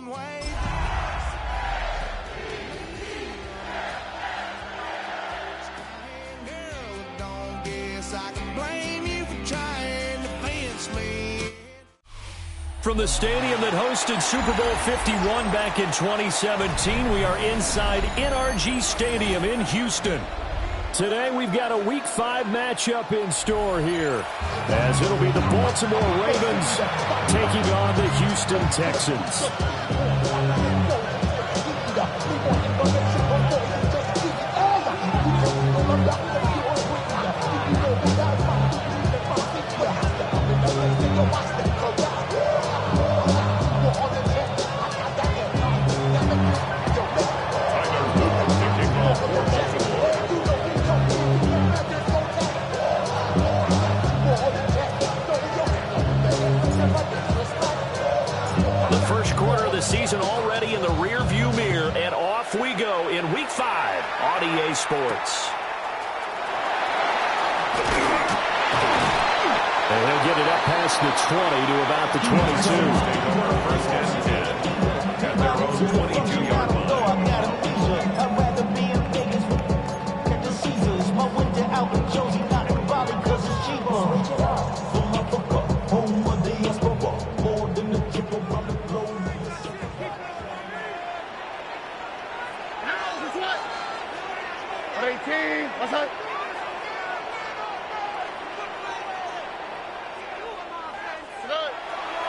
From the stadium that hosted Super Bowl 51 back in 2017, we are inside NRG Stadium in Houston. Today we've got a Week 5 matchup in store here, as it'll be the Baltimore Ravens taking on the Houston Texans. Season already in the rear-view mirror, and off we go in Week 5 on EA Sports. And he'll get it up past the 20 to about the 22. First and 10 at their own 22-yard line.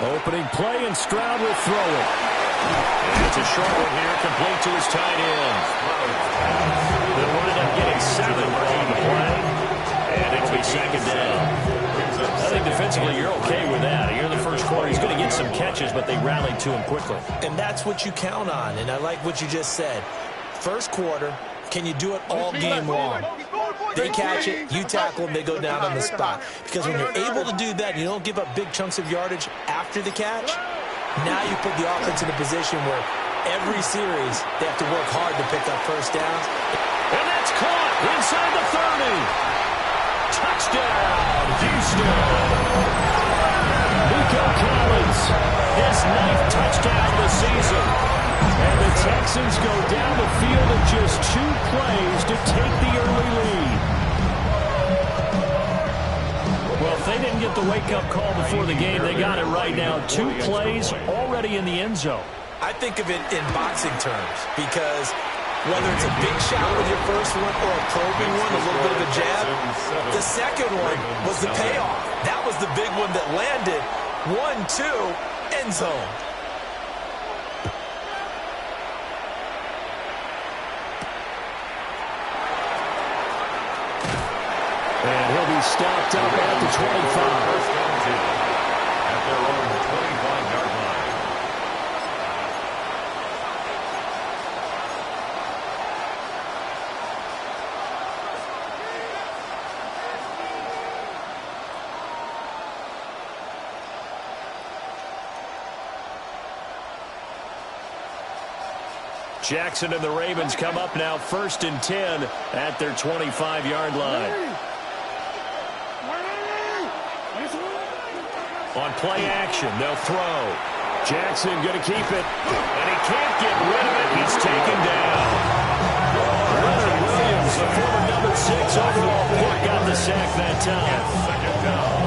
Opening play, and Stroud will throw it. And it's a short one here, complete to his tight end. They'll wind up getting 7 on the play, and it'll be second down. I think defensively you're okay with that. Here in the first quarter, he's going to get some catches, but they rallied to him quickly. And that's what you count on, and I like what you just said. First quarter, can you do it all game long? They catch it, you tackle them, they go down on the spot. Because when you're able to do that, you don't give up big chunks of yardage after the catch, now you put the offense in a position where every series they have to work hard to pick up first downs. And that's caught inside the 30. Touchdown, Houston. Nico Collins, his 9th touchdown this season. And the Texans go down the field in just 2 plays to take the early lead. Well, if they didn't get the wake-up call before the game, they got it right now. 2 plays already in the end zone. I think of it in boxing terms, because whether it's a big shot with your first one or a probing one, a little bit of a jab, the second one was the payoff. That was the big one that landed. 1-2, end zone. And he'll be stopped up at the 25. At their own 25-yard line. Jackson and the Ravens come up now 1st and 10 at their 25-yard line. On play action, they'll throw. Jackson going to keep it, and he can't get rid of it. He's taken down. Leonard Williams, the former number 6 overall pick, got the sack that time. Second down.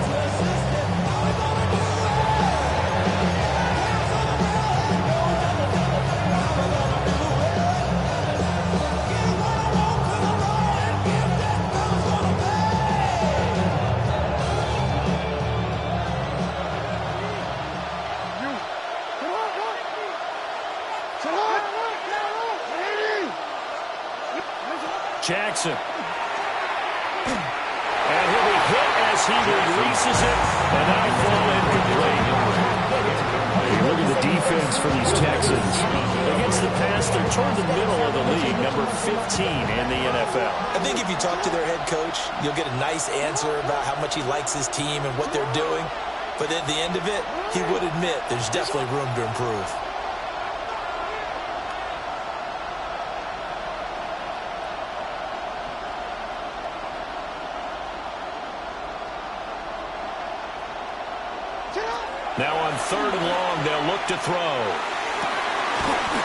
Jackson. And he'll be hit as he releases it, and that'll fall incomplete. You look at the defense for these Texans. Against the pass, they're toward the middle of the league, number 15 in the NFL. I think if you talk to their head coach, you'll get a nice answer about how much he likes his team and what they're doing. But at the end of it, he would admit there's definitely room to improve. Now on 3rd and long, they'll look to throw.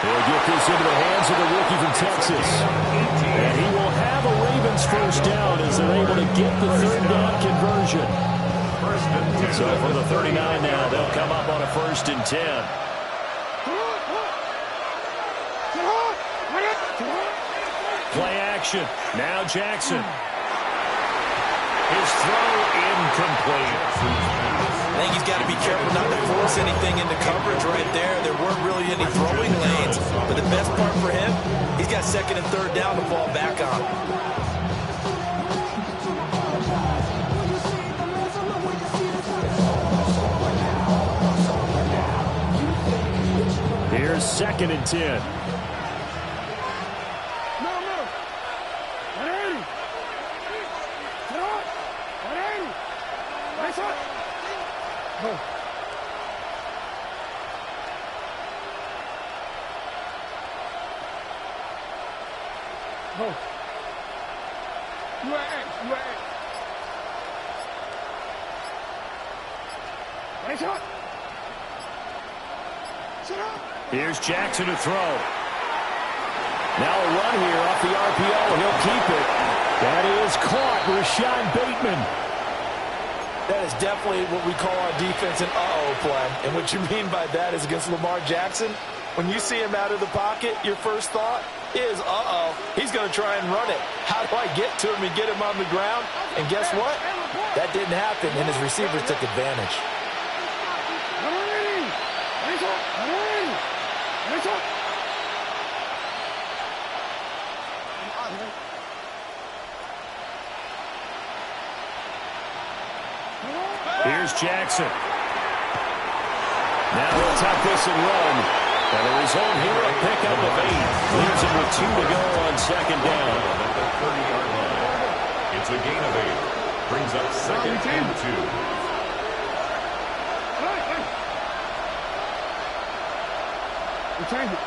They'll get this into the hands of the rookie from Texas. And he will have a Ravens first down as they're able to get the third down conversion. So from the 39 now, they'll come up on a 1st and 10. Play action. Now Jackson. His throw incomplete. I think he's got to be careful not to force anything into coverage right there. There weren't really any throwing lanes. But the best part for him, he's got 2nd and 3rd down to fall back on. Here's 2nd and 10. Here's Jackson to throw. Now a run here off the RPO. He'll keep it. That is caught. Rashad Bateman. That is definitely what we call our defense an uh-oh play. And what you mean by that is against Lamar Jackson, when you see him out of the pocket, your first thought is, uh-oh, he's going to try and run it. How do I get to him and get him on the ground? And guess what? That didn't happen, and his receivers took advantage. Here's Jackson. Now he'll tuck this and run. And the result here, a pickup of 8. Leaves him with 2 to go on 2nd down. At the 30-yard line. It's a gain of 8. Brings up 2nd and 2. Change it.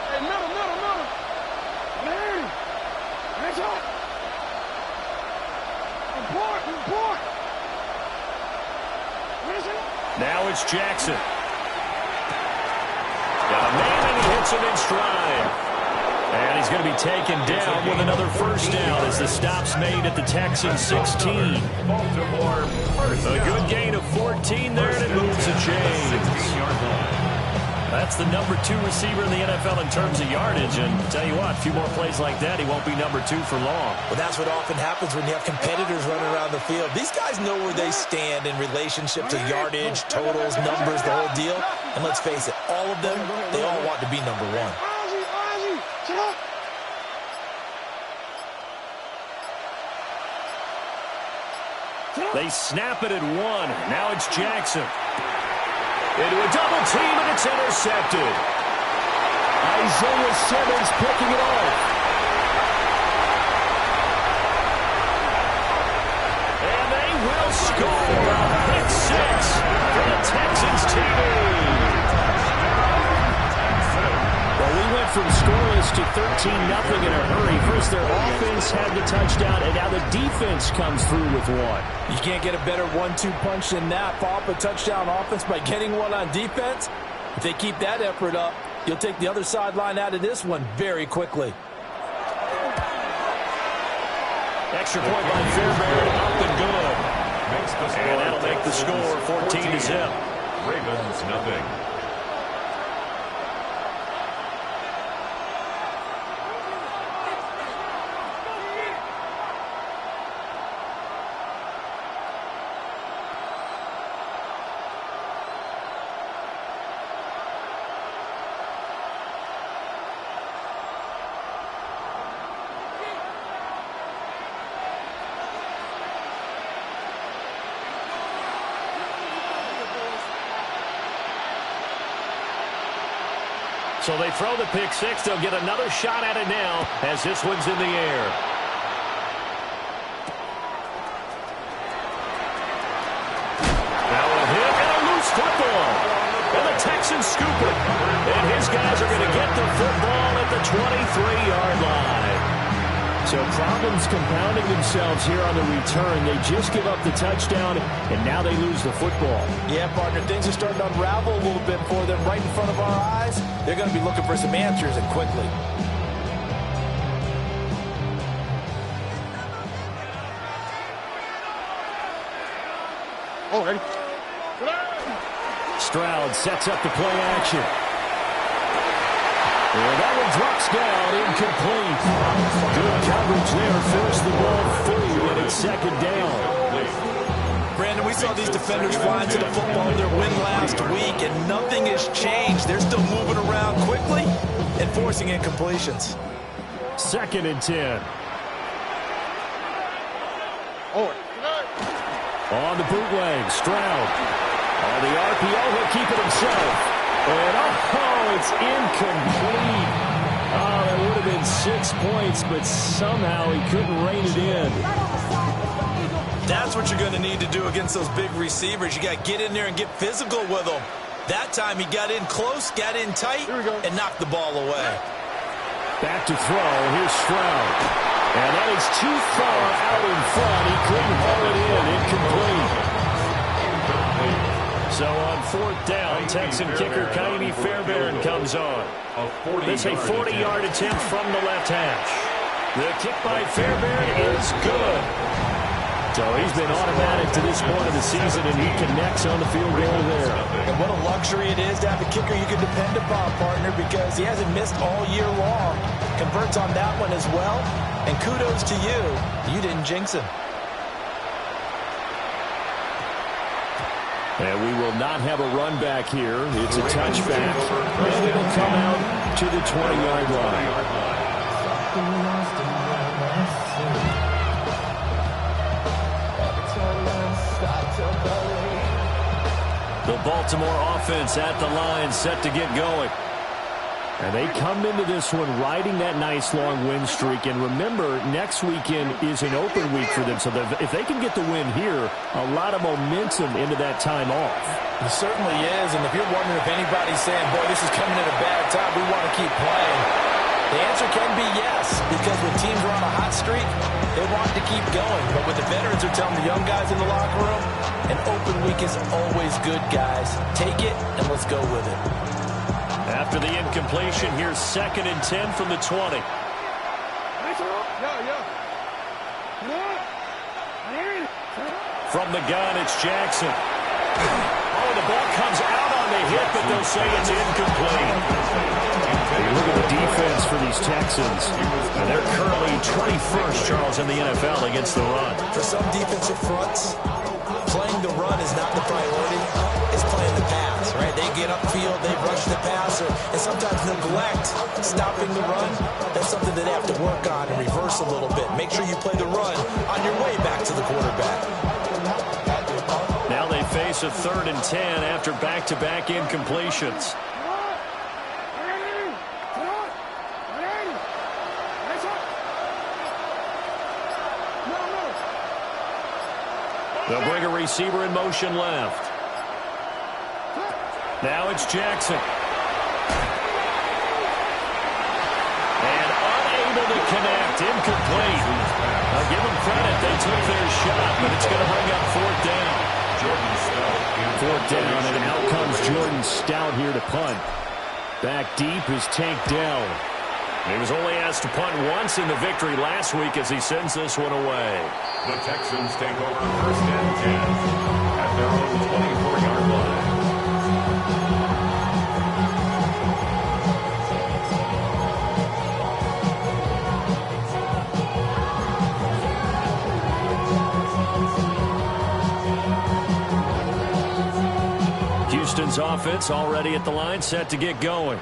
Hey, middle. Hey, that's up. Report. What is it? Now it's Jackson. Got a man and he hits him in stride. And he's going to be taken down with another 1st down as the stop's made at the Texans 16. A good gain of 14 there, and it moves the chains. That's the number 2 receiver in the NFL in terms of yardage. And tell you what, a few more plays like that, he won't be number 2 for long. Well, that's what often happens when you have competitors running around the field. These guys know where they stand in relationship to yardage, totals, numbers, the whole deal. And let's face it, all of them, they all want to be number 1. They snap it at 1. Now it's Jackson. Into a double team, and it's intercepted. Isaiah Simmons picking it off. And they will score a pick 6 for the Texans TV. Well, we went from scoreless to 13-0 in a hurry. First, their offense had the touchdown, and now the defense comes through with 1. You can't get a better 1-2 punch than that. Follow up a touchdown offense by getting 1 on defense. If they keep that effort up, you'll take the other sideline out of this one very quickly. Extra point by Fairbairn, up and good. And that'll make the score 14-0. Ravens, nothing. So they throw the pick 6. They'll get another shot at it now as this one's in the air. Now a hit and a loose football. And the Texans scoop it. And his guys are going to get the football at the 23-yard line. So problems compounding themselves here on the return. They just give up the touchdown, and now they lose the football. Yeah, partner, things are starting to unravel a little bit for them right in front of our eyes. They're going to be looking for some answers, and quickly. Oh, ready? Stroud sets up the play action. And that one drops down, incomplete. Good coverage there, forced the ball free, and it's second down. Brandon, we saw these defenders flying to the football in their win last week, and nothing has changed. They're still moving around quickly and forcing incompletions. 2nd and 10. Oh, On the bootleg, Stroud. On the RPO, he'll keep it himself. And it's incomplete. Oh, that would have been 6 points, but somehow he couldn't rein it in. That's what you're going to need to do against those big receivers. You got to get in there and get physical with them. That time he got in close, got in tight, and knocked the ball away. Back to throw. Here's Stroud. And that is too far out in front. He couldn't haul it in. Incomplete. So on 4th down, Texan kicker Kaimi Fairbairn comes on. It's a 40-yard attempt from the left hash. The kick by Fairbairn is good. So he's been automatic to this point of the season, and he connects on the field goal there. And what a luxury it is to have a kicker you can depend upon, partner, because he hasn't missed all year long. Converts on that one as well. And kudos to you. You didn't jinx him. And we will not have a run back here. It's a touchback. And it will come out to the 20-yard line. The Baltimore offense at the line, set to get going. And they come into this one riding that nice long win streak. And remember, next weekend is an open week for them. So if they can get the win here, a lot of momentum into that time off. It certainly is. And if you're wondering if anybody's saying, boy, this is coming at a bad time, we want to keep playing, the answer can be yes. Because when teams are on a hot streak, they want to keep going. But what the veterans are telling the young guys in the locker room, an open week is always good, guys. Take it and let's go with it. After the incompletion, here's 2nd and 10 from the 20. From the gun, it's Jackson. Oh, the ball comes out on the hit, but they'll say it's incomplete. You look at the defense for these Texans, and they're currently 21st, Charles, in the NFL against the run. For some defensive fronts, playing the run is not the priority. It's playing the pass, right? They get upfield, they rush the passer, and sometimes neglect stopping the run. That's something that they have to work on and reverse a little bit. Make sure you play the run on your way back to the quarterback. Now they face a 3rd and 10 after back-to-back incompletions. They'll bring a receiver in motion left. Now it's Jackson. And unable to connect. Incomplete. I'll give them credit. They took their shot, but it's going to bring up 4th down. 4th down, and out comes Jordan Stout here to punt. Back deep is Tank Dell. He was only asked to punt once in the victory last week as he sends this one away. The Texans take over 1st and 10 at their own 24-yard line. Houston's offense already at the line, set to get going.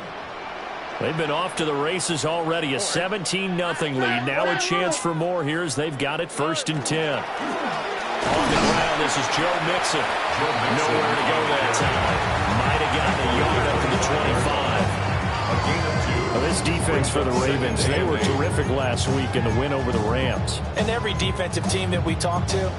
They've been off to the races already. A 17-0 lead. Now a chance for more here as they've got it 1st and 10. On the ground, this is Joe Mixon. Nowhere to go that time. Might have gotten a yard up to the 25. Well, this defense for the Ravens, they were terrific last week in the win over the Rams. And every defensive team that we talk to,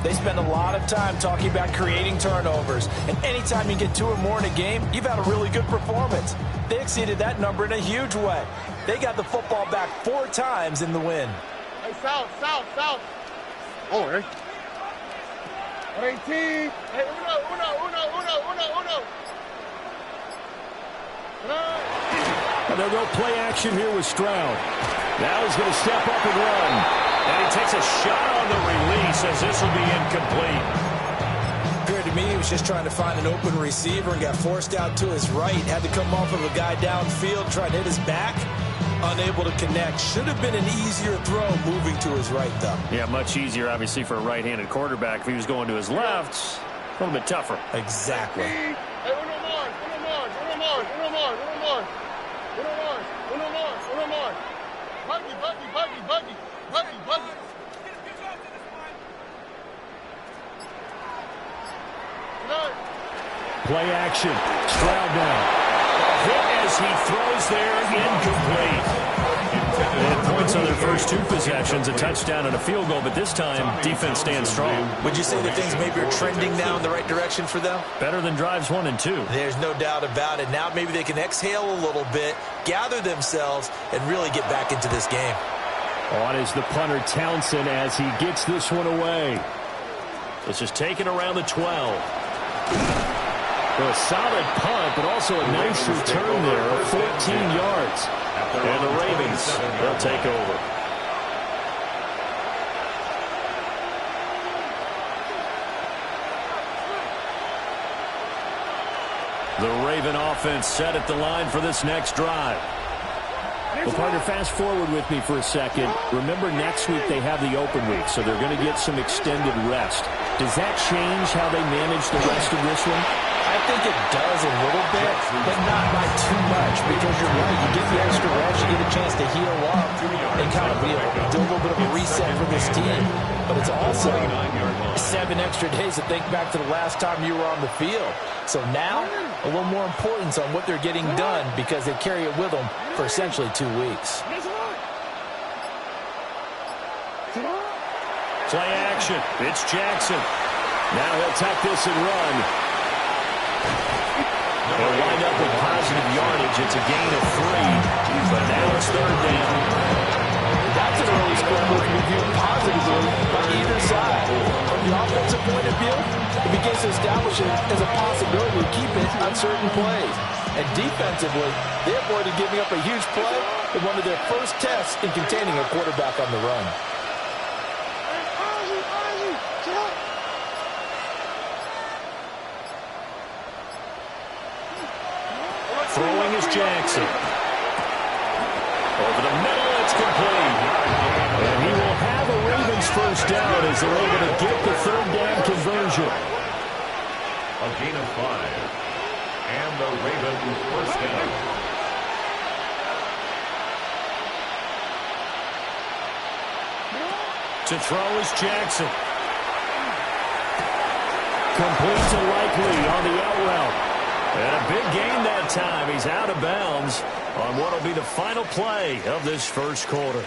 they spend a lot of time talking about creating turnovers. And anytime you get 2 or more in a game, you've had a really good performance. They exceeded that number in a huge way. They got the football back 4 times in the win. Hey, south. Oh, hey. 18. Hey, uno. And they'll go play action here with Stroud. Now he's going to step up and run. And he takes a shot on the release as this will be incomplete. Appeared to me he was just trying to find an open receiver and got forced out to his right. Had to come off of a guy downfield, trying to hit his back. Unable to connect. Should have been an easier throw moving to his right, though. Yeah, much easier, obviously, for a right-handed quarterback. If he was going to his left, a little bit tougher. Exactly. Hey, uno more. Buggy. Play action. Stroud now. Hit as he throws there, incomplete. And points on their first two possessions, a touchdown and a field goal, but this time, defense stands strong. Would you say that things maybe are trending now in the right direction for them? Better than drives 1 and 2. There's no doubt about it. Now maybe they can exhale a little bit, gather themselves, and really get back into this game. On is the punter, Townsend, as he gets this one away. This is taken around the 12. A solid punt, but also a nice return there of 14 yards. And the Ravens, they'll take over. The Raven offense set at the line for this next drive. Well, partner, fast forward with me for a second. Remember, next week they have the open week, so they're going to get some extended rest. Does that change how they manage the rest of this one? I think it does a little bit, but not by too much, because you're right. You get the extra rest, you get a chance to heal up and kind of do a little bit of a reset for this team. But it's also 7 extra days to think back to the last time you were on the field. So now, a little more importance on what they're getting done because they carry it with them for essentially 2 weeks. Play action. It's Jackson. Now he'll tuck this and run. They'll wind up with positive yardage. It's a gain of 3, but now it's 3rd down. That's an early score that can be viewed positively by either side. From the offensive point of view, it begins to establish it as a possibility to keep it on certain plays. And defensively, they avoided giving up a huge play in one of their first tests in containing a quarterback on the run. Throwing is Jackson. Over the middle, it's complete. And he will have a Ravens first down as they're able to get the 3rd down conversion. A gain of 5. And the Ravens first down. To throw is Jackson. Complete to Likely on the out route. And a big gain that time. He's out of bounds on what will be the final play of this first quarter.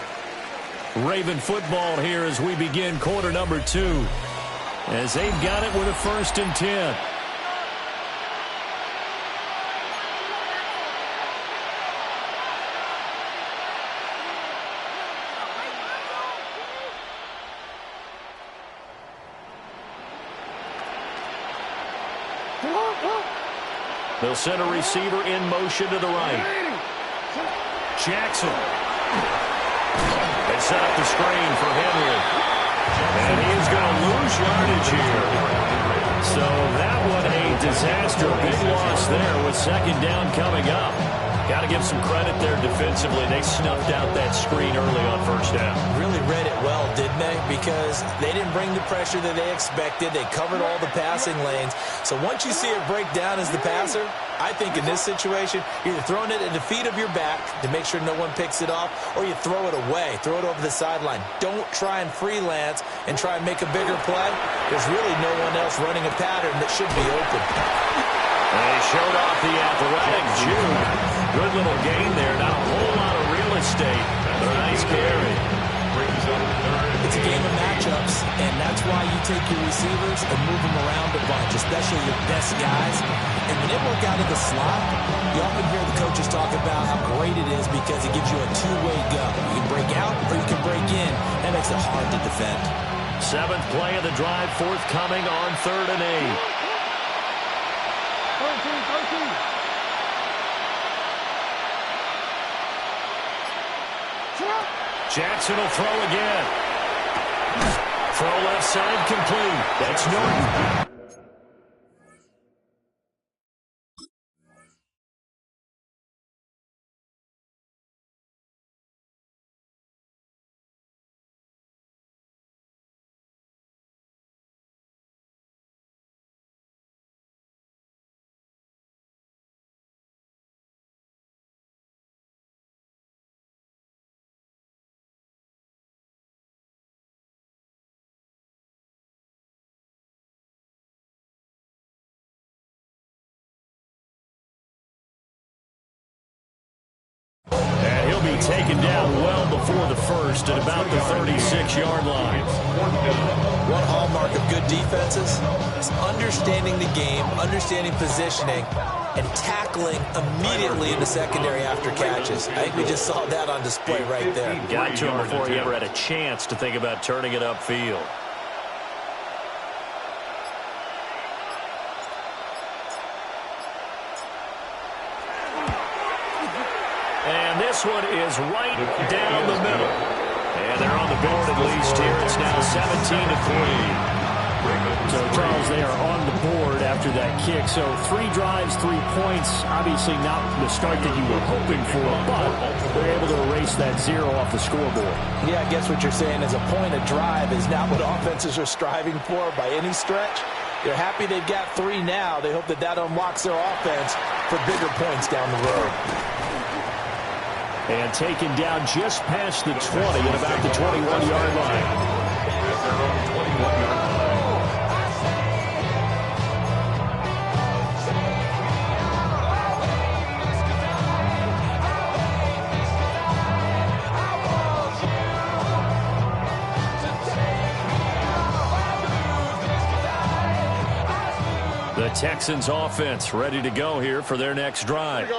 Raven football here as we begin quarter number 2. As they've got it with a 1st and 10. They'll send a receiver in motion to the right. Jackson. They set up the screen for Henry. And he's going to lose yardage here. So that one a disaster. Big loss there with 2nd down coming up. Got to give some credit there defensively. They snuffed out that screen early on 1st down. Really read it well, didn't they? Because they didn't bring the pressure that they expected. They covered all the passing lanes. So once you see it break down as the passer, I think in this situation, you're either throwing it at the feet of your back to make sure no one picks it off, or you throw it away, throw it over the sideline. Don't try and freelance and try and make a bigger play. There's really no one else running a pattern that should be open. They showed off the athletic Jude. Good little gain there. Not a whole lot of real estate, but a nice carry. brings up third. It's a game of matchups, and that's why you take your receivers and move them around a bunch, especially your best guys. And when they work out of the slot, you often hear the coaches talk about how great it is because it gives you a two-way go. You can break out or you can break in. That makes it hard to defend. 7th play of the drive, forthcoming on 3rd and 8. 13. Jackson will throw again. Throw left side complete. That's Norton. And he'll be taken down well before the first at about the 36-yard line. One hallmark of good defenses is understanding the game, understanding positioning, and tackling immediately in the secondary after catches. I think we just saw that on display right there. Got to him before he ever had a chance to think about turning it upfield. And this one is right down the middle. And they're on the board at least here. It's now 17-3. So, Charles, they are on the board after that kick. So 3 drives, 3 points. Obviously not the start that you were hoping for, but they're able to erase that 0 off the scoreboard. Yeah, I guess what you're saying is a point of drive is not what offenses are striving for by any stretch. They're happy they've got 3 now. They hope that that unlocks their offense for bigger points down the road. And taken down just past the 20 at about the 21-yard line. At their own 21-yard line. The Texans offense ready to go here for their next drive.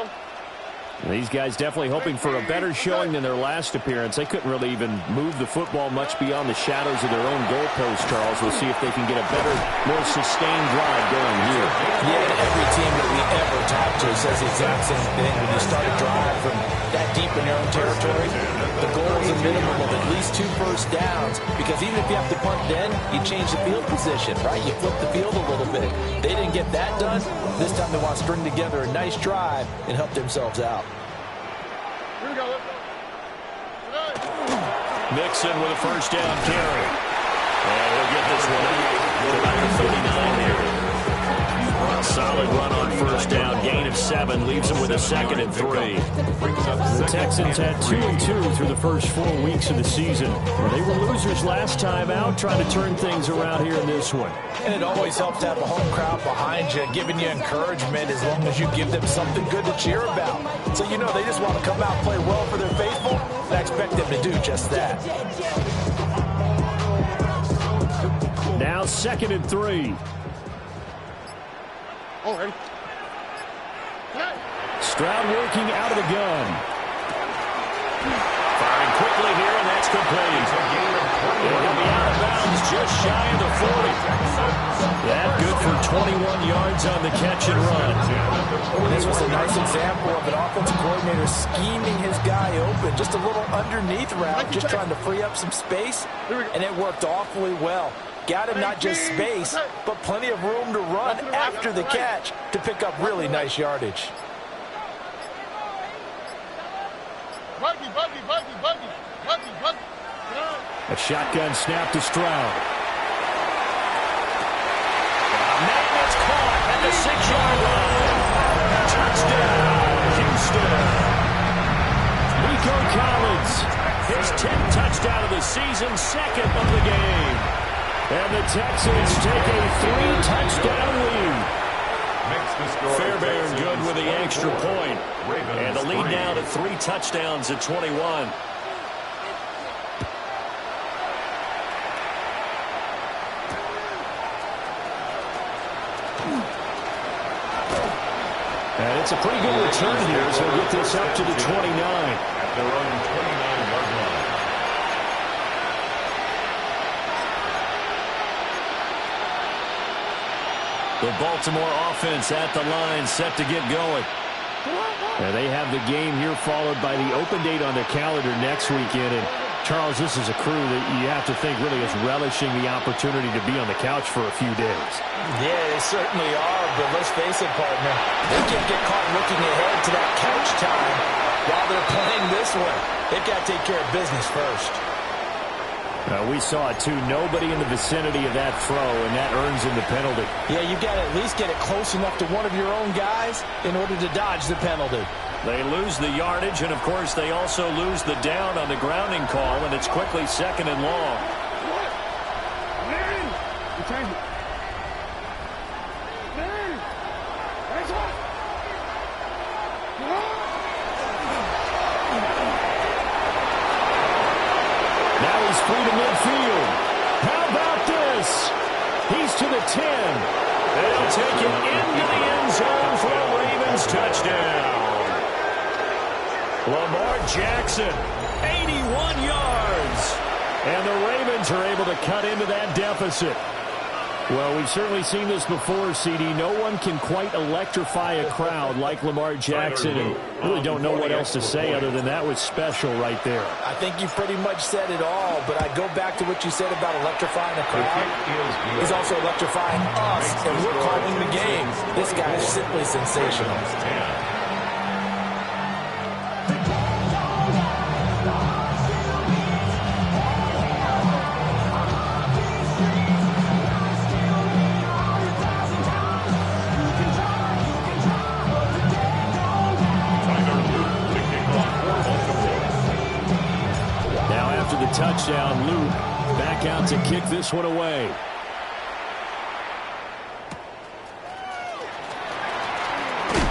These guys definitely hoping for a better showing than their last appearance. They couldn't really even move the football much beyond the shadows of their own goalpost, Charles. We'll see if they can get a better, more sustained drive going here. Yeah, and every team that we ever talk to says the exact same thing. When you start a drive from that deep in their own territory, the goal is a minimum of at least 2 first downs, because even if you have to punt then, you change the field position, right? You flip the field a little bit. They didn't get that done. This time they want to string together a nice drive and help themselves out. Here we go. Let's go. Mixon with a first down carry. And we'll get this one out about the 39 here. Solid run on first down. Gain of 7 leaves them with a 2nd and 3. The Texans had 2-2 through the first 4 weeks of the season. They were losers last time out, trying to turn things around here in this one. And it always helps to have a home crowd behind you, giving you encouragement as long as you give them something good to cheer about. So, you know, they just want to come out and play well for their faithful, and I expect them to do just that. Now 2nd and 3. Already. Stroud working out of the gun. Firing quickly here, and that's complete. It'll be out of bounds just shy of the 40. That good for 21 yards on the catch and run. This was a nice example of an offensive coordinator scheming his guy open. Just a little underneath route, just trying to free up some space, and it worked awfully well. Got him not just space, but plenty of room to run after the catch to pick up really nice yardage. Buggy. A shotgun snap to Stroud. Man gets caught at the 6-yard line. Touchdown, Houston. Nico Collins, his 10th touchdown of the season, 2nd of the game. And the Texans take a 3-touchdown lead. Fairbairn good with the extra point. And the lead now to 3 touchdowns at 21. That's a pretty good return here, so we'll get this up to the 29. At their own 29-yard line. The Baltimore offense at the line, set to get going. They have the game here followed by the open date on their calendar next weekend. And Charles, this is a crew that you have to think really is relishing the opportunity to be on the couch for a few days. Yeah, they certainly are, but let's face it, partner. They can't get caught looking ahead to that couch time while they're playing this one. They've got to take care of business first. We saw it, too. Nobody in the vicinity of that throw, and that earns him the penalty. Yeah, you got to at least get it close enough to one of your own guys in order to dodge the penalty. They lose the yardage, and, of course, they also lose the down on the grounding call, and it's quickly 2nd and long. Free to midfield. How about this? He's to the 10. They'll take it into the end zone for a Ravens touchdown. Lamar Jackson, 81 yards. And the Ravens are able to cut into that deficit. Well, we've certainly seen this before, CD. No one can quite electrify a crowd like Lamar Jackson, and really don't know what else to say other than that was special right there. I think you pretty much said it all, but I go back to what you said about electrifying a crowd. He's also electrifying us, and we're calling the game. This guy is simply sensational. Touchdown, Luke back out to kick this one away.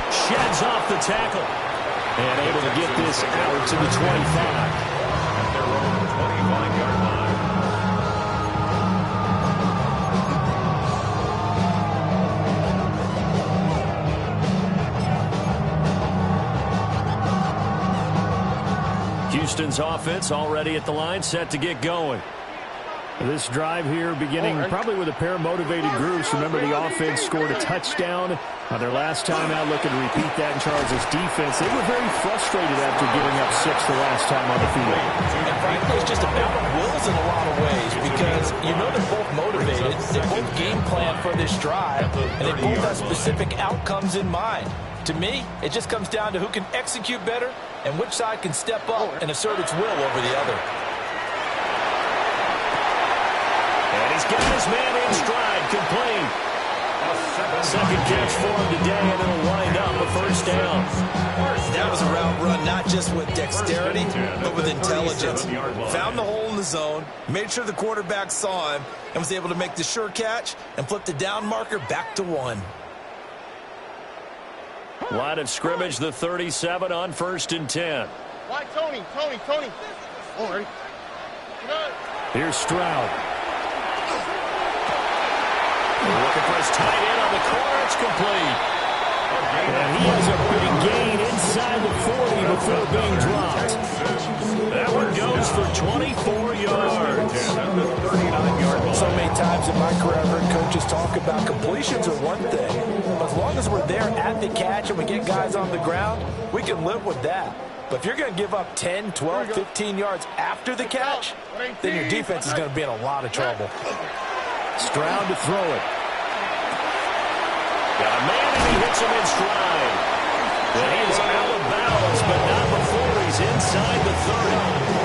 Sheds off the tackle. And able to get this out to the 25. At their own 25-yard line. Houston's offense already at the line, set to get going. This drive here beginning probably with a pair of motivated groups. Remember, the offense scored a touchdown on their last time out, looking to repeat that in Charles' defense. They were very frustrated after giving up 6 the last time on the field. And frankly, it's just a battle of wills in a lot of ways because you know they're both motivated. They both game plan for this drive, and they both have specific outcomes in mind. To me, it just comes down to who can execute better and which side can step up and assert its will over the other. And he's got his man in stride, complete. Second catch for him today, and it'll wind up a first down. That was a route run, not just with dexterity, but with intelligence. Found the hole in the zone, made sure the quarterback saw him, and was able to make the sure catch and flip the down marker back to 1. Line of scrimmage, the 37 on 1st and 10. Why, Tony? Oh, ready? Here's Stroud. Looking for his tight end on the corner. It's complete. And he has a big gain inside the 40 before being dropped. That one goes for 24 yards. So many times in my career, I've heard coaches talk about completions are one thing. But as long as we're there at the catch and we get guys on the ground, we can live with that. But if you're going to give up 10, 12, 15 yards after the catch, then your defense is going to be in a lot of trouble. Stroud to throw it. Got a man, and he hits him in stride. And he is out of bounds, but not before he's inside the 30.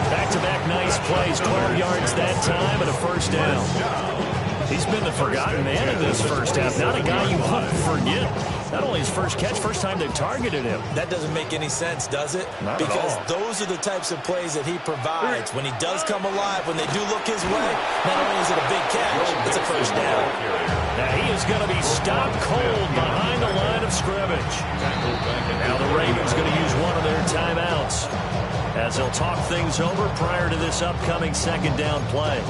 Back-to-back nice plays, 12 yards that time, and a first down. He's been the forgotten man in this first half. Not a guy you want to forget. Not only his first catch, first time they've targeted him. That doesn't make any sense, does it? Not because at all. Those are the types of plays that he provides. When he does come alive, when they do look his way, not only is it a big catch, it's a first down. Now he is going to be stopped cold behind the line of scrimmage. Now the Ravens going to use one of their timeouts as they'll talk things over prior to this upcoming second down play.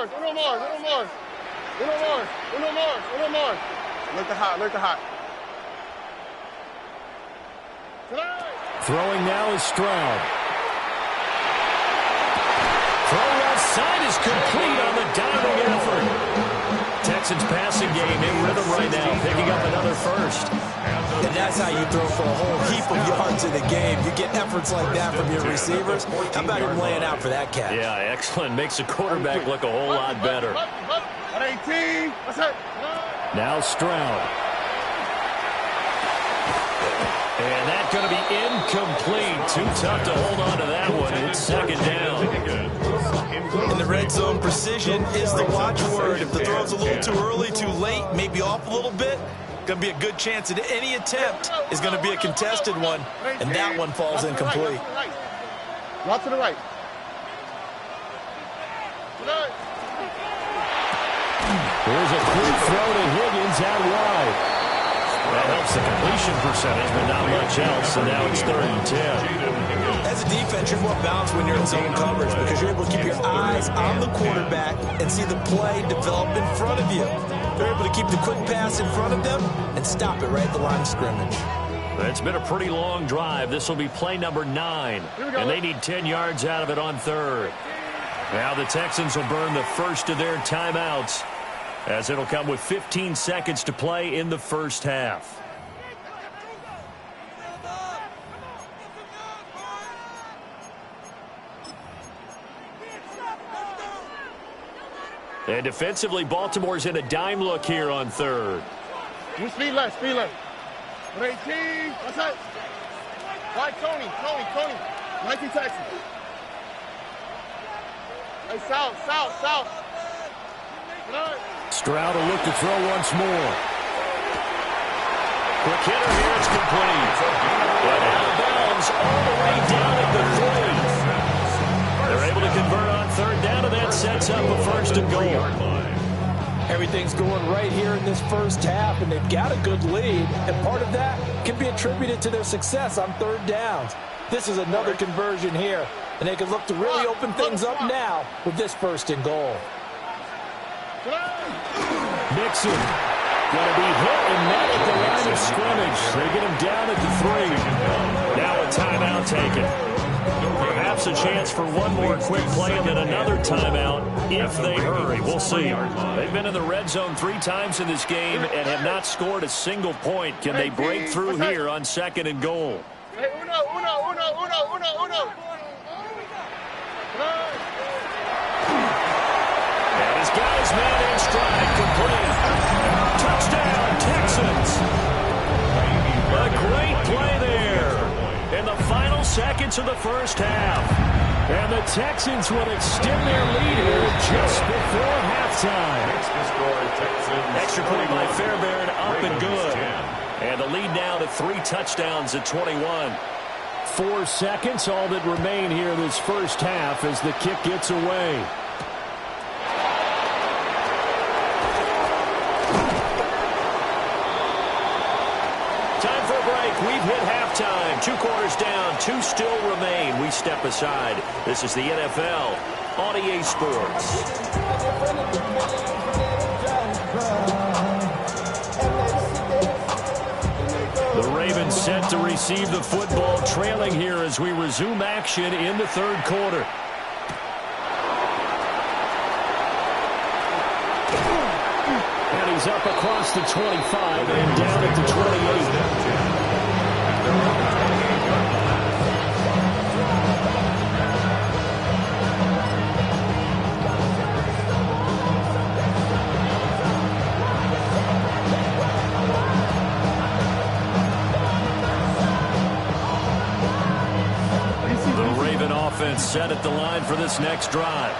Look the hot, look the hot. Throwing now is Stroud. Throw left side is complete on the diving effort. Texans passing game in rhythm right now, picking up another first. And that's how you throw for a whole heap of yards in a game. You get efforts like that from your receivers. How about him laying out for that catch? Yeah, excellent. Makes the quarterback look a whole lot better. 18. What's that? Now Stroud. And that's going to be incomplete. Too tough to hold on to that one. It's second down. In the red zone, precision is the watchword. If the throw's a little too early, too late, maybe off a little bit, going to be a good chance that any attempt is going to be a contested one, and that one falls incomplete. Drop to the right. There's a quick throw to Higgins out wide. That helps the completion percentage, but not much else, and now it's 3rd and 10. As a defense, you're more balanced when you're in zone coverage because you're able to keep your eyes on the quarterback and see the play develop in front of you. They're able to keep the quick pass in front of them and stop it right at the line of scrimmage. It's been a pretty long drive. This will be play number 9, and they need 10 yards out of it on 3rd. Now the Texans will burn the first of their timeouts, as it'll come with 15 seconds to play in the first half. And defensively, Baltimore's in a dime look here on 3rd. Speed left, speed left. 18. What's that? Right, Tony. 19 Texas. Hey, south. Stroud will look to throw once more. Quick hitter here, it's complete. But out of bounds all the way down at the 3. They're able to convert on 3rd down, and that sets up a 1st and goal. Everything's going right here in this first half, and they've got a good lead, and part of that can be attributed to their success on 3rd downs. This is another conversion here, and they can look to really open things up now with this 1st and goal. Mixon going to be hit and met at the line of scrimmage. They get him down at the 3. Now a timeout taken. Perhaps a chance for one more quick play and then another timeout if they hurry. We'll see. They've been in the red zone 3 times in this game and have not scored a single point. Can they break through here on 2nd and goal? Hey, uno. And he's got his man in stride, complete. Touchdown, Texans. A great play there in the final seconds of the first half. And the Texans will extend their lead here just before halftime. Extra point by Fairbairn, up and good. And the lead now to 3 touchdowns at 21. 4 seconds, all that remain here this first half as the kick gets away. Time for a break. We've hit halftime. 2 quarters down, 2 still remain. We step aside. This is the NFL on EA Sports. The Ravens set to receive the football, trailing here as we resume action in the 3rd quarter. And he's up across the 25 and down at the 28. Offense set at the line for this next drive.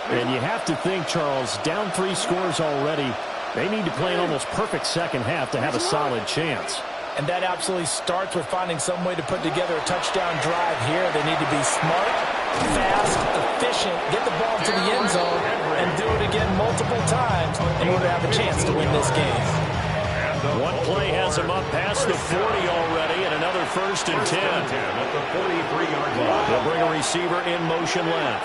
And you have to think, Charles, down 3 scores already. They need to play an almost perfect second half to have a solid chance. And that absolutely starts with finding some way to put together a touchdown drive here. They need to be smart, fast, efficient, get the ball to the end zone, and do it again multiple times in order to have a chance to win this game. One play has him up past the 40 already, and another 1st and 10. At the 43-yard line. They'll bring a receiver in motion left.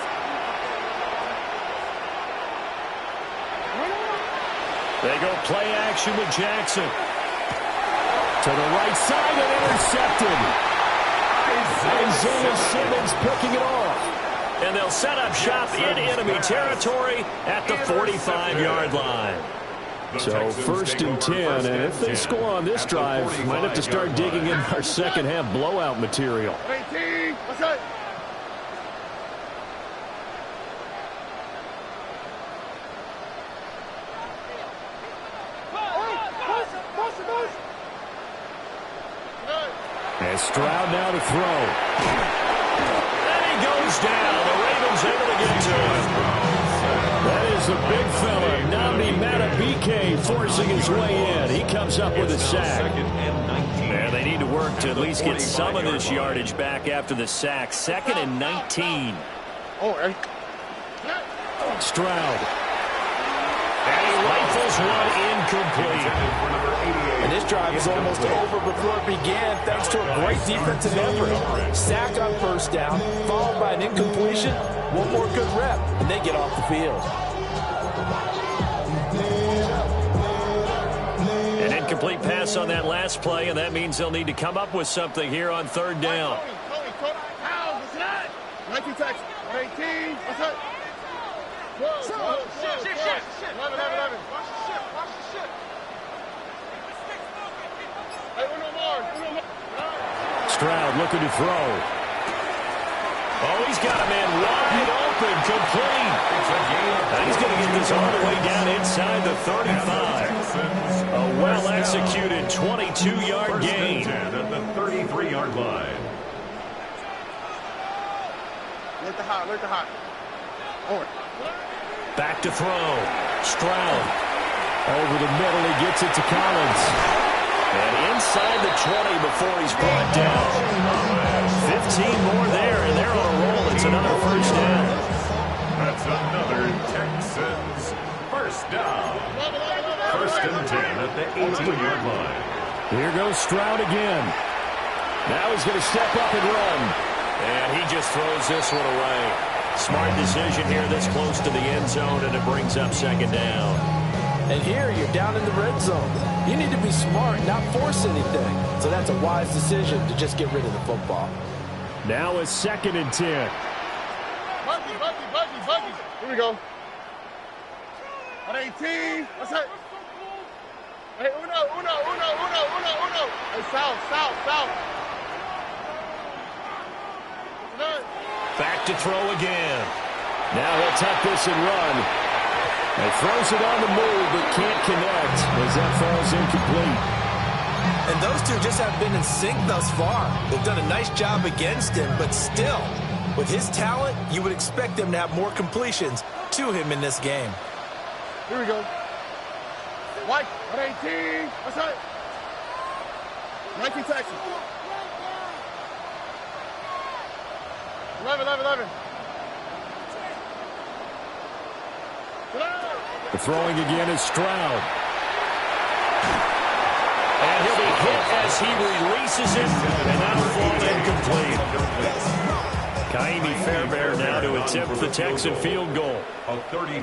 They go play action with Jackson. To the right side and intercepted. Isaiah Simmons picking it off. And they'll set up shop in enemy territory at the 45-yard line. So first and 10, and if they score on this drive, might have to start digging in our second half blowout material. 18, what's that? And Stroud now to throw. And he goes down. The Ravens able to get to him. That is a big fella. Nnamdi Madubuike forcing his way in. He comes up with a sack. And they need to work to at least get some of this yardage back after the sack. 2nd and 19. Stroud. And he rifles one incomplete. And this drive is almost over before it began thanks to a great defensive effort. Sack on first down, followed by an incompletion. One more good rep, and they get off the field. An incomplete pass on that last play, and that means they'll need to come up with something here on 3rd down. How? What's that? 19 tackles. 18. What's that? 12, 11. Watch the ship. Hey, Uno more. Stroud looking to throw. Oh, he's got a man wide open, complete. And he's going to get this all the way down inside the 35. A well-executed 22-yard gain. At the 33-yard line. Let the hot. Back to throw. Stroud. Over the middle, he gets it to Collins. And inside the 20 before he's brought down. 15 more there, and they're on a roll. It's another first down. That's another Texans first down. 1st and 10 at the 18-yard line. Here goes Stroud again. Now he's going to step up and run. And he just throws this one away. Smart decision here this close to the end zone, and it brings up 2nd down. And here you're down in the red zone. You need to be smart, not force anything. So that's a wise decision to just get rid of the football. Now a 2nd and 10. Buggy. Here we go. At 18. What's that? Hey, Uno. Hey, south. Back to throw again. Now he'll tuck this and run. He throws it on the move, but can't connect as that falls incomplete. And those two just have been in sync thus far. They've done a nice job against him, but still, with his talent, you would expect them to have more completions to him in this game. Here we go. White, at 18. What's that? 19 tackles. 11. The throwing again is Stroud. And he'll be hit as he releases it, and that'll fall incomplete. Kaimi Fairbairn now to attempt the Texan field goal.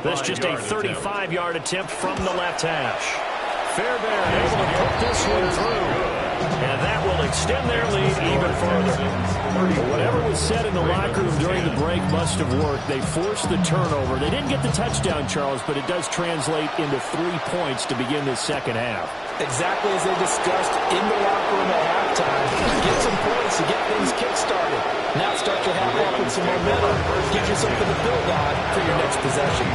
That's just a 35-yard attempt from the left hash. Fairbairn able to put this one through. And that will extend their lead even further. Whatever was said in the locker room during the break must have worked. They forced the turnover. They didn't get the touchdown, Charles, but it does translate into 3 points to begin this second half. Exactly as they discussed in the locker room at halftime. Get some points to get things kick-started. Now start your half off with some momentum. Get you something to build on for your next possession.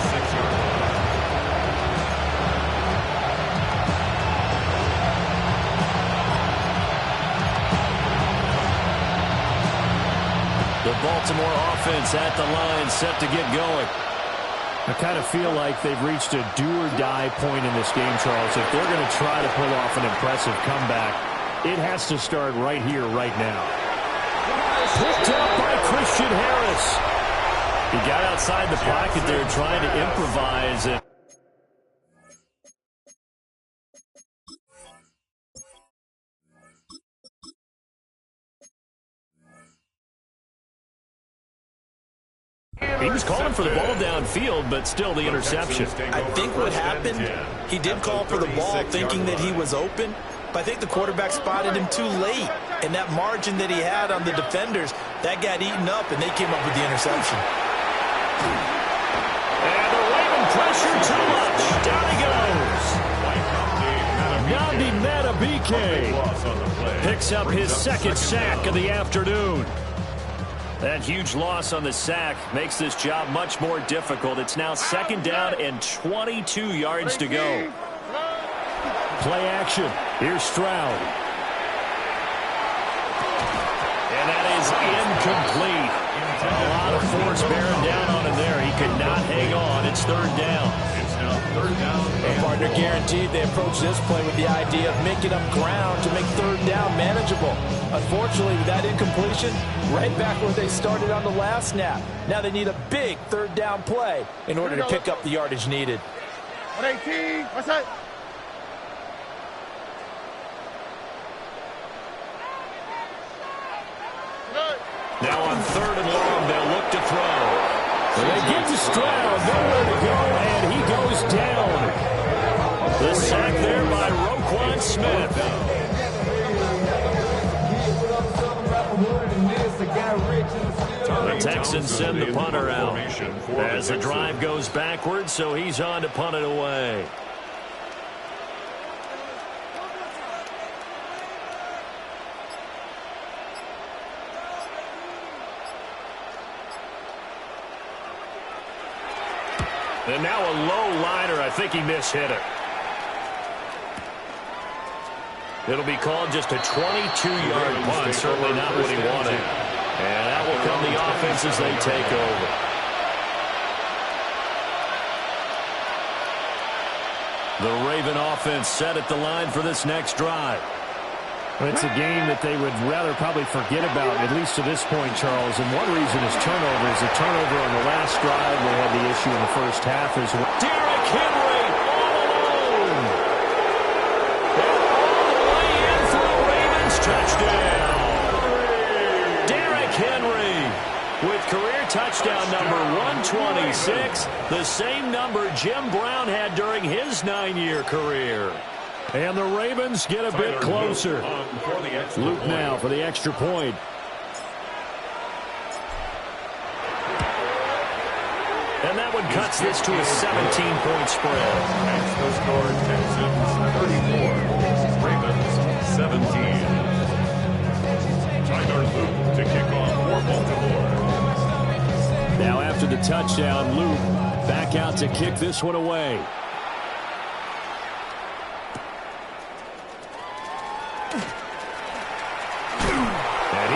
The Baltimore offense at the line, set to get going. I kind of feel like they've reached a do-or-die point in this game, Charles. If they're going to try to pull off an impressive comeback, it has to start right here, right now. Picked up by Christian Harris. He got outside the pocket there trying to improvise it. He was calling for the ball downfield, but still the interception. I think what happened, he did call for the ball thinking that he was open, but I think the quarterback spotted him too late. And that margin that he had on the defenders, that got eaten up, and they came up with the interception. And the Raven pressure too much. Down he goes. Nnamdi Madubuike picks up his second sack of the afternoon. That huge loss on the sack makes this job much more difficult. It's now second down and 22 yards to go. Play action. Here's Stroud. And that is incomplete. A lot of force bearing down on him there. He could not hang on. It's third down. It's now third down. And partner, guaranteed they approach this play with the idea of making up ground to make third down manageable. Unfortunately, with that incompletion, right back where they started on the last snap. Now they need a big third down play in order to pick up the yardage needed. 118, what's that? Now on third and long, they'll look to throw. They get to Stroud, nowhere to go, and he goes down. The sack there by Roquan Smith. The Texans send the punter out as the drive goes backwards, so he's on to punt it away. And now a low liner. I think he mishit it. It'll be called just a 22-yard punt. Certainly not what he wanted. And that will come the offense as they take over. The Raven offense set at the line for this next drive. It's a game that they would rather probably forget about, at least to this point, Charles. And one reason is turnovers. A turnover on the last drive. They had the issue in the first half as well. Derrick Henry all alone. And all the way in for a Ravens touchdown. Derrick Henry with career touchdown number 126, the same number Jim Brown had during his 9-year career. And the Ravens get a bit closer. Luke now for the extra point. And that one cuts this to a 17-point spread. The score, Texans 34, Ravens 17. Tyler Luke to kick off for Baltimore. Now after the touchdown, Luke back out to kick this one away.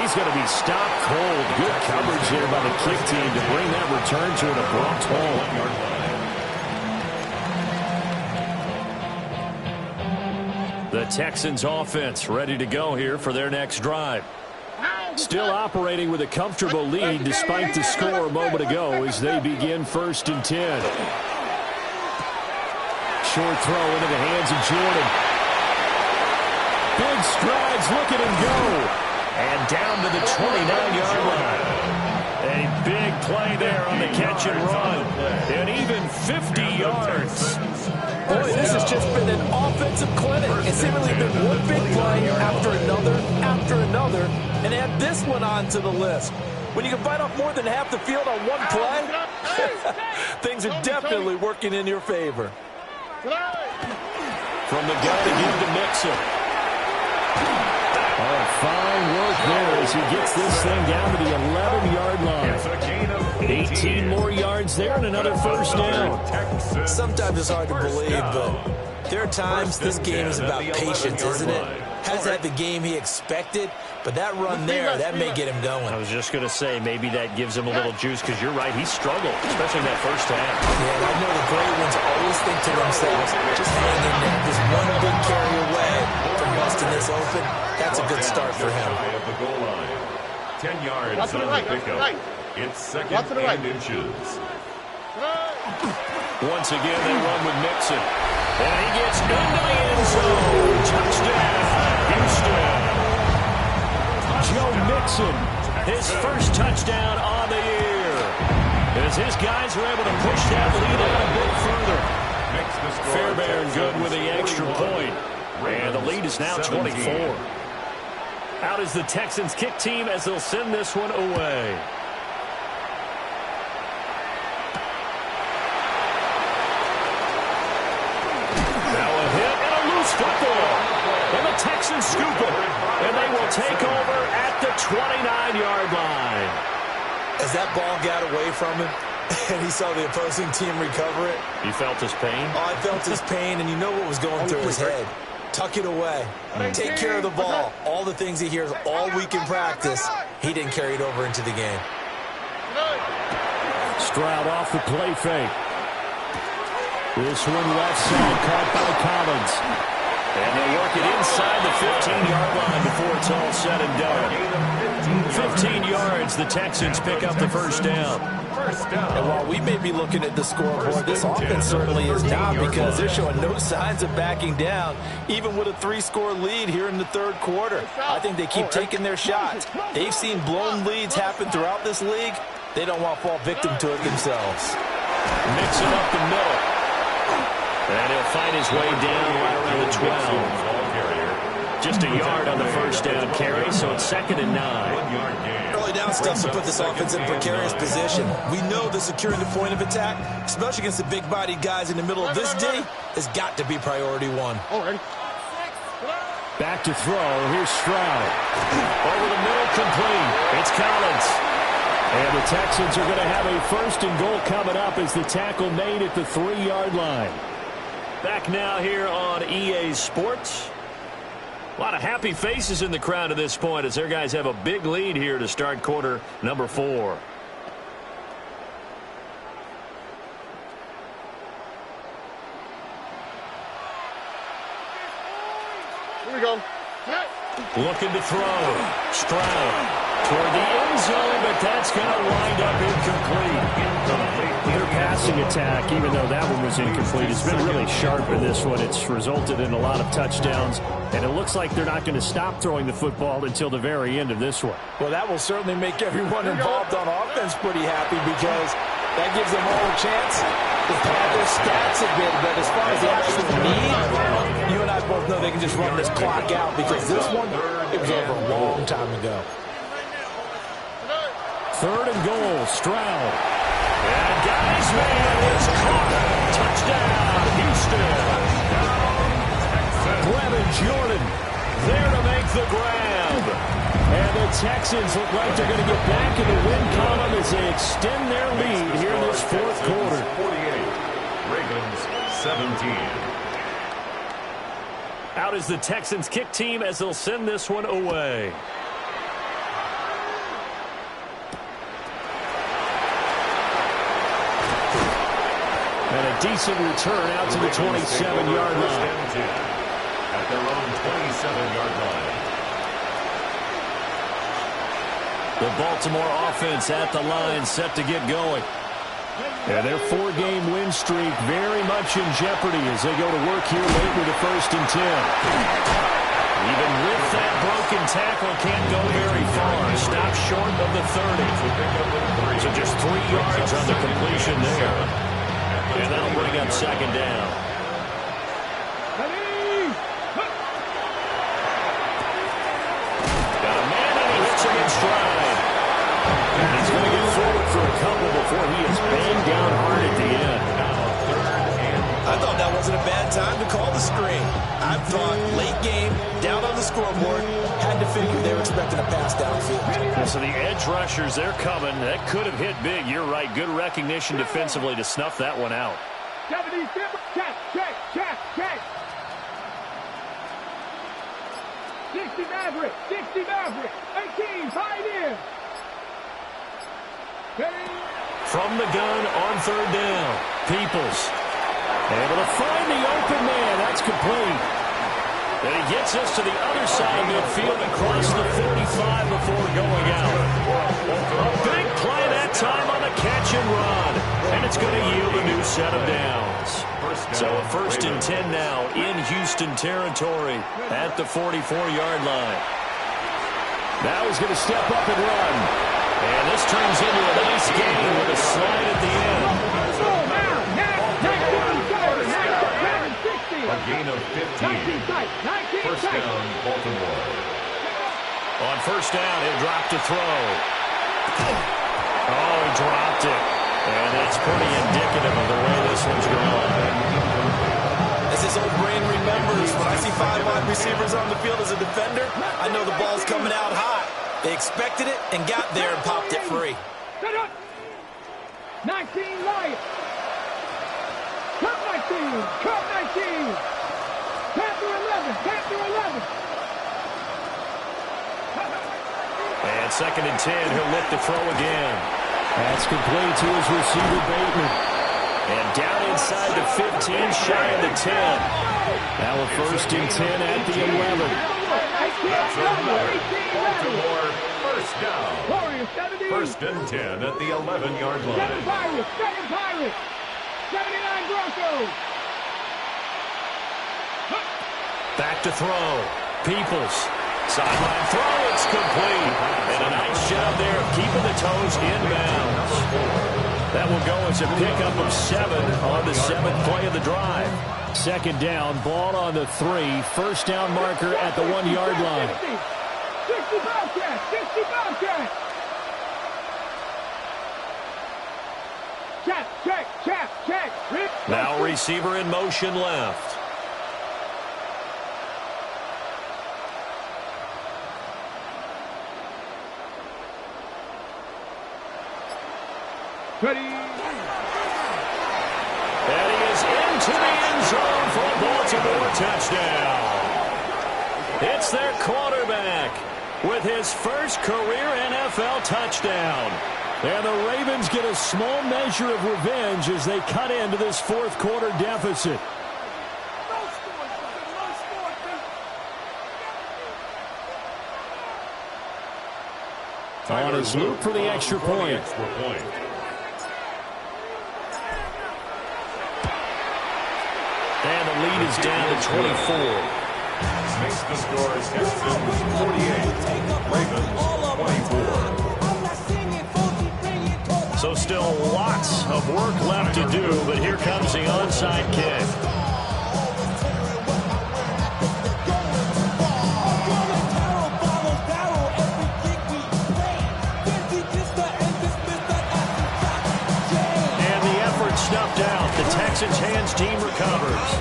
He's going to be stopped cold. Good coverage here by the kick team to bring that return to an abrupt home. The Texans offense ready to go here for their next drive. Still operating with a comfortable lead despite the score a moment ago as they begin 1st and 10. Short throw into the hands of Jordan. Big strides, look at him go. And down to the 29-yard line. A big play there on the catch and run. And even 50 yards. Boy, this has just been an offensive clinic. It's seemingly been one big play after another, and add this one on to the list. When you can bite off more than half the field on one play, things are definitely working in your favor. From the gun again to Mixon. Oh, fine work there as he gets this thing down to the 11-yard line. 18 more yards there and another first down. Sometimes it's hard to believe, but there are times this game is about patience, isn't it? Has had the game he expected, but that run there, that may get him going. I was just going to say, maybe that gives him a little juice because you're right, he struggled, especially in that first half. Yeah, and I know the great ones always think to themselves, just hang in there. Just one big carry away from busting this open. That's a good start for him. 10 yards on the pickup. It's second and inches. Once again, they run with Mixon. And he gets into the end zone. Touchdown, Houston. Joe Mixon, his first touchdown on the year. As his guys are able to push that lead out a bit further. Fairbairn good with the extra point. And the lead is now 24. Out is the Texans kick team as they'll send this one away. Now a hit and a loose football. And the Texans scoop it. And they will take over at the 29-yard line. As that ball got away from him and he saw the opposing team recover it. You felt his pain? Oh, I felt his pain, and you know what was going through his head. Tuck it away. Take care of the ball. All the things he hears all week in practice, he didn't carry it over into the game. Stroud off the play fake. This one left side caught by Collins. And they work it inside the 15-yard line before it's all said and done. 15 yards, the Texans pick up the first down. And while we may be looking at the scoreboard, this offense certainly is not, because they're showing no signs of backing down, even with a 3-score lead here in the third quarter. I think they keep taking their shots. They've seen blown leads happen throughout this league. They don't want to fall victim to it themselves. Mixing up the middle. And he'll find his way down right around the 12. Just a yard on the first down carry, so it's 2nd and 9. Early down stuff to put this offense in a precarious position. We know that securing the point of attack, especially against the big-bodied guys in the middle of this D, has got to be priority one. Back to throw. Here's Stroud. Over the middle, complete. It's Collins. And the Texans are going to have a 1st and goal coming up as the tackle made at the 3-yard line. Back now here on EA Sports. A lot of happy faces in the crowd at this point as their guys have a big lead here to start quarter number 4. Here we go. Looking to throw. Stroud toward the end zone, but that's going to wind up incomplete. Their passing attack, even though that one was incomplete, has been really sharp in this one. It's resulted in a lot of touchdowns, and it looks like they're not going to stop throwing the football until the very end of this one. Well, that will certainly make everyone involved on offense pretty happy, because that gives them all a chance to pad their stats a bit. But as far as the actual need, you and I both know they can just run this clock out, because this one, it was over a long time ago. 3rd and goal, Stroud. And got his man. It's caught. Touchdown, Houston. Brevin Jordan there to make the grab. And the Texans look like they're going to get back in the win column as they extend their lead here in this 4th quarter. 48. Ravens 17. Out is the Texans kick team as they'll send this one away. And a decent return out to the 27-yard line. At their own 27-yard line. The Baltimore offense at the line, set to get going. And their 4-game win streak very much in jeopardy as they go to work here late with the 1st and 10. Even with that broken tackle, can't go very far. Stop short of the 30. So just 3 yards on the completion there. And that'll bring up 2nd down. Got a man and he hits him in stride. And he's going to get forward for a couple before he is banged down hard at the end. I thought that wasn't a bad time to call the screen. I thought late game, down on the scoreboard, had to figure they were expecting a pass downfield. Yeah, so the edge rushers, they're coming. That could have hit big. You're right. Good recognition defensively to snuff that one out. 70, check. 60 Maverick, 18, tight end. From the gun on 3rd down, Peoples able to find the open man. That's complete. And he gets us to the other side of midfield and across the 45 before going out. A big play that time on the catch and run. And it's going to yield a new set of downs. So a 1st and 10 now in Houston territory at the 44-yard line. Now he's going to step up and run. And this turns into a nice game with a slide at the end. A gain of 15. First down, Baltimore. On first down, he'll drop to throw. Oh, he dropped it. And that's pretty indicative of the way this one's going. As his old brain remembers, when I see 5 wide receivers on the field as a defender, I know the ball's coming out hot. They expected it and got there and popped it free. 19 Lions. Cut 19. Cut 19. Panther 11. Panther 11. And second and 10, he'll look to throw again. That's complete to his receiver, Bateman. And down inside the 15, shy of the 10. Now a first and 10 at the 11. That's another Baltimore first down. First and 10 at the 11-yard line. 7 Pirates. 7 Pirates. 79 Broncos. Back to throw. Peoples. Sideline throw. It's complete. And a nice job there of keeping the toes inbounds. That will go as a pickup of 7 on the 7th play of the drive. Second down, ball on the 3. First down marker at the 1-yard line. 60 Bobcats. 60 Bobcats. Check. Now receiver in motion left. Ready. And he is into the end zone for a Baltimore touchdown. It's their quarterback with his first career NFL touchdown. And the Ravens get a small measure of revenge as they cut into this fourth quarter deficit. On his loop for the extra point. And the lead is down to 24. Makes the score Texans 48, Ravens 24. So still lots of work left to do, but here comes the onside kick. Snuffed out. The Texans hands team recovers.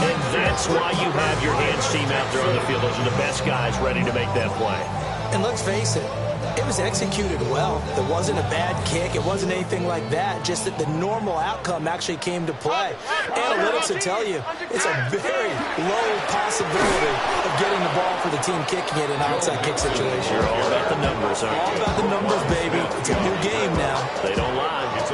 And that's why you have your hands team out there on the field. Those are the best guys ready to make that play. And let's face it, it was executed well. There wasn't a bad kick. It wasn't anything like that. Just that the normal outcome actually came to play. Analytics will tell you it's a very low possibility of getting the ball for the team kicking it in an onside kick situation. You're all about the numbers, aren't you? All about the numbers, baby. It's a new game now. They don't lie. 2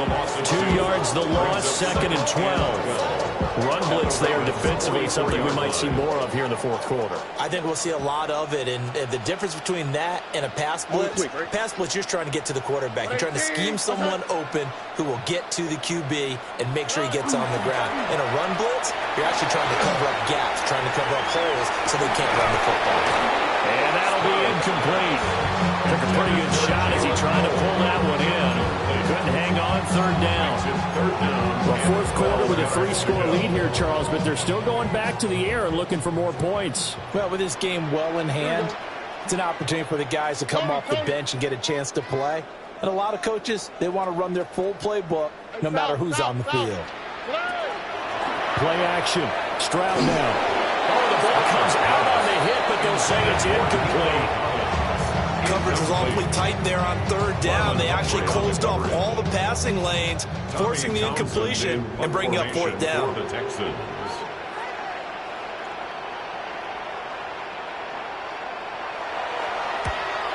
yards the loss, second and 12. Run blitz there defensively, something we might see more of here in the fourth quarter. I think we'll see a lot of it, and the difference between that and a pass blitz, you're just trying to get to the quarterback. You're trying to scheme someone open who will get to the QB and make sure he gets on the ground. In a run blitz, you're actually trying to cover up gaps, trying to cover up holes so they can't run the football. And that'll be incomplete. Took a pretty good shot as he tried to pull that one in. Couldn't hang on, third down. Well, fourth quarter with a 3-score lead here, Charles, but they're still going back to the air and looking for more points. Well, with this game well in hand, it's an opportunity for the guys to come off the bench and get a chance to play. And a lot of coaches, they want to run their full playbook no matter who's on the field. Play action. Stroud now. Oh, the ball comes out on the hit, but they'll say it's incomplete. Coverage was awfully tight there on third down. They actually closed off all the passing lanes, forcing the incompletion and bringing up fourth down.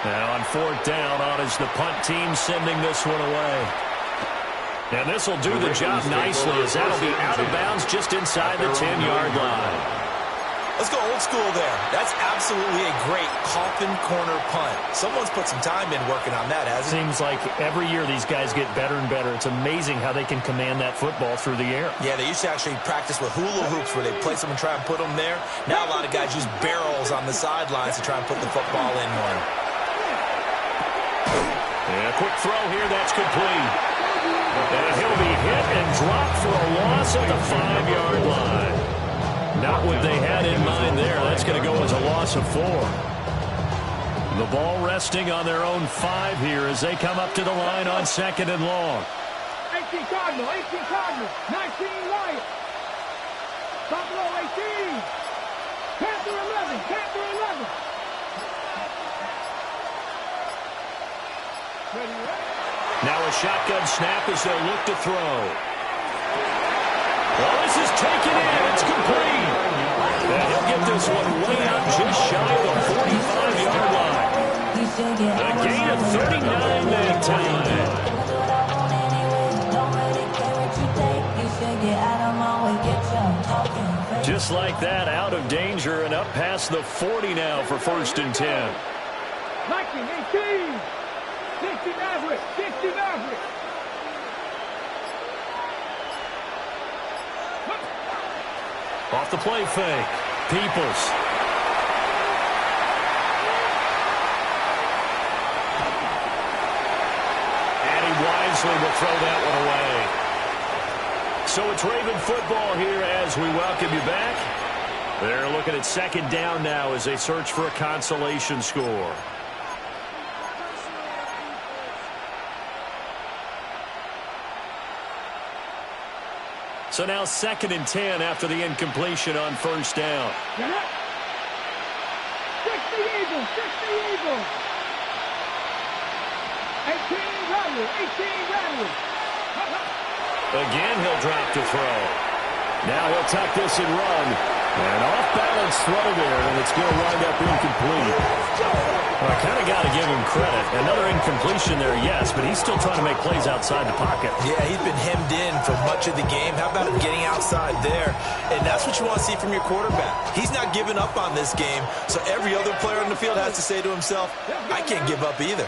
Now on fourth down, on is the punt team sending this one away. And this will do the job nicely as that'll be out of bounds just inside the 10-yard line. Let's go old school there. That's absolutely a great coffin corner punt. Someone's put some time in working on that, hasn't it? Seems like every year these guys get better and better. It's amazing how they can command that football through the air. Yeah, they used to actually practice with hula hoops where they place them and try and put them there. Now a lot of guys use barrels on the sidelines to try and put the football in one. And a quick throw here, that's complete. And he'll be hit and dropped for a loss at the 5-yard line. Not what they had in mind there. That's going to go as a loss of 4. The ball resting on their own 5 here as they come up to the line on 2nd and long. 18 Cardinal, 18 Cardinal, 19 Lions. Buffalo 18. Panther 11, Panther 11. Now a shotgun snap as they'll look to throw. Well, this is taken in. It's complete. And he'll get this one way up just shy of the 45-yard line. A gain of 39 that time. Just like that, out of danger and up past the 40 now for 1st and 10. 19, 18. 60 Maverick, 60 Maverick. Off the play fake. Peoples. And he wisely will throw that one away. So it's Raven football here as we welcome you back. They're looking at 2nd down now as they search for a consolation score. So now 2nd and 10 after the incompletion on 1st down. 60 Eagles, 60 Eagles. 18 Rattler, 18 Rattler. Again, he'll drop to throw. Now he'll tuck this and run. An off-balance throw there, and it's going to wind up incomplete. Well, I kind of got to give him credit. Another incompletion there, yes, but he's still trying to make plays outside the pocket. Yeah, he's been hemmed in for much of the game. How about him getting outside there? And that's what you want to see from your quarterback. He's not giving up on this game, so every other player on the field has to say to himself, I can't give up either.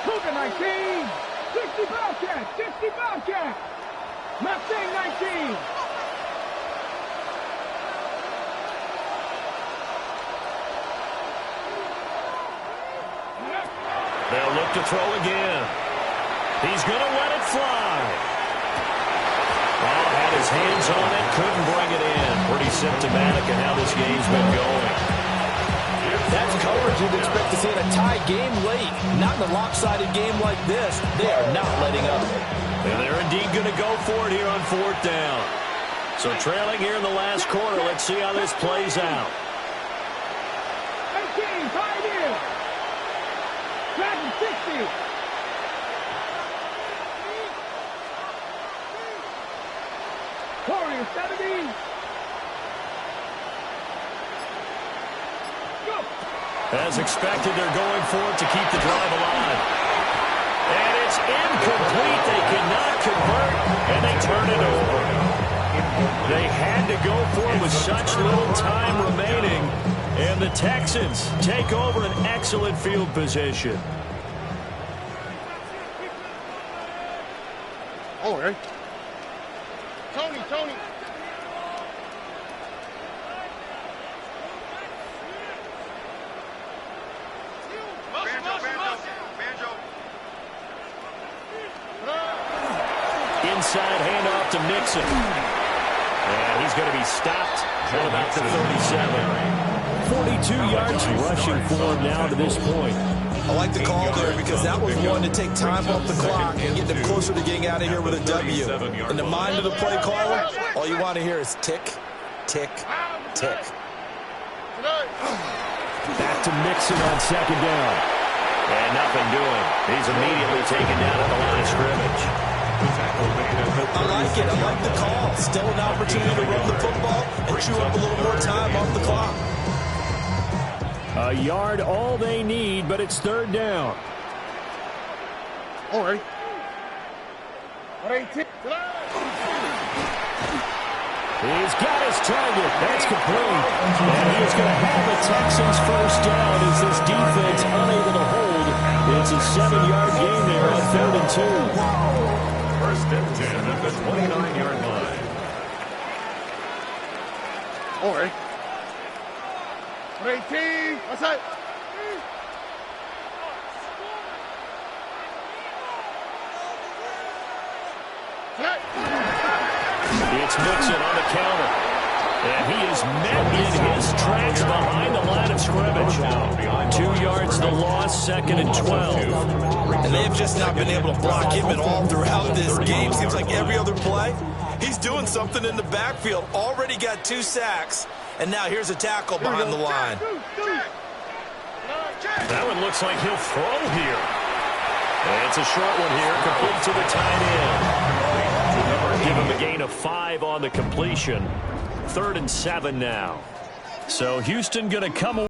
Cougar 19, 60 Bobcats, 60 Bobcats. Mustang 19. They'll look to throw again. He's going to let it fly. Oh, had his hands on it, couldn't bring it in. Pretty symptomatic of how this game's been going. That's coverage you'd expect to see in a tie game late. Not in a lopsided game like this. They are not letting up. And they're indeed going to go for it here on 4th down. So trailing here in the last quarter. Let's see how this plays out. 18, Pioneer. Dragon 60. Warrior 70. Go. As expected, they're going for it to keep the drive alive. And it's incomplete. They cannot convert, and they turn it over. They had to go for it with such little time remaining, and the Texans take over an excellent field position. All right. Tony. Inside handoff to Mixon. And he's going to be stopped at about the 37. 42 yards rushing for him now to this point. I like the call there because that was one to take time off the clock and get them closer to getting out of here with a W. In the mind of the play caller, all you want to hear is tick, tick, tick. Back to Mixon on 2nd down. And nothing doing. He's immediately taken down at the line of scrimmage. I like it. I like the call. Still an opportunity to run the football and chew up a little more time off the clock. A yard all they need, but it's 3rd down. All right. 18. He's got his target. That's complete. And he's going to have the Texans 1st down as this defense unable to hold. It's a 7-yard gain there on 3rd and 2. 1st and 10 at the 29-yard line. All right. 18. What's that? It's Mixon on the counter. And he is met in his tracks behind the line of scrimmage. 2 yards the loss, 2nd and 12. And they've just not been able to block him at all throughout this game. Seems like every other play, he's doing something in the backfield. Already got 2 sacks. And now here's a tackle behind the line. That one looks like he'll throw here. And it's a short one here, complete to the tight end. Give him a gain of 5 on the completion. 3rd and 7 now. So Houston going to come away.